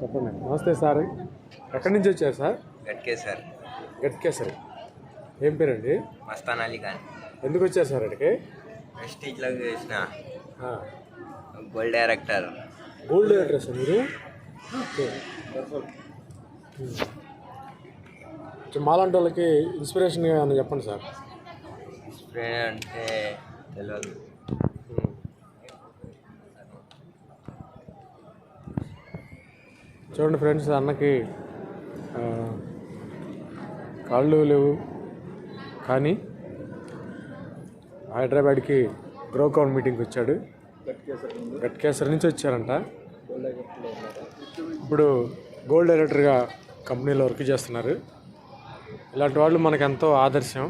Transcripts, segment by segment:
చెప్పండి. నమస్తే సార్. ఎక్కడి నుంచి వచ్చారు సార్? గట్కేసర్. గట్కేసరి. ఏం పేరండి? మస్తాన్ అలీ ఖాన్. ఎందుకు వచ్చారు సార్ అక్కడికి? ప్రెస్టీజ్లో చేసిన gold director. Gold director sir మీరు? ఓకే. మాలాంటి వాళ్ళకి ఇన్స్పిరేషన్గా అని చెప్పండి సార్. ఇన్స్పిరేషన్ అంటే తెలియదు. చూడండి ఫ్రెండ్స్, అన్నకి కాళ్ళు లేవు కానీ హైదరాబాద్కి గ్రోకౌండ్ మీటింగ్కి వచ్చాడు. గట్కేసరి నుంచి వచ్చారంట. ఇప్పుడు గోల్డ్ డైరెక్టర్గా కంపెనీలో వర్క్ చేస్తున్నారు. ఇలాంటి వాళ్ళు మనకు ఎంతో ఆదర్శం.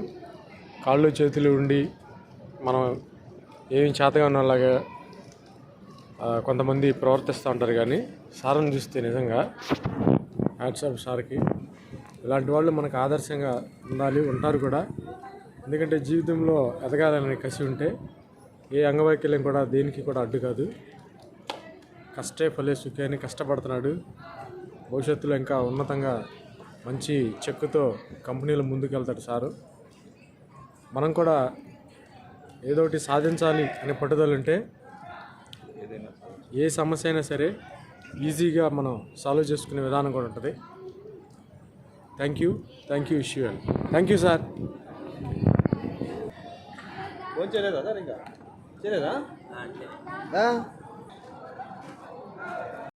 కాళ్ళు చేతులు ఉండి మనం ఏమి చేతగా ఉన్నలాగా కొంతమంది ప్రవర్తిస్తూ ఉంటారు, కానీ సార్ని చూస్తే నిజంగా హ్యాట్స్ ఆఫ్ సార్కి. ఇలాంటి వాళ్ళు మనకు ఆదర్శంగా ఉండాలి, ఉంటారు కూడా. ఎందుకంటే జీవితంలో ఎదగాలనే కసి ఉంటే ఏ అంగవైకల్యం కూడా దేనికి కూడా అడ్డు కాదు. కష్టే ఫలే సుఖే అని కష్టపడుతున్నాడు. భవిష్యత్తులో ఇంకా ఉన్నతంగా మంచి చెక్కుతో కంపెనీలు ముందుకు వెళ్తాడు సారు. మనం కూడా ఏదో ఒకటి సాధించాలి అనే పట్టుదల ఉంటే ఏ సమస్య అయినా సరే ఈజీగా మనం సాల్వ్ చేసుకునే విధానం కూడా ఉంటుంది. Thank you issue. Thank you sir. Phone చేయలేదా సార్? ఇంకా చేయలేదా?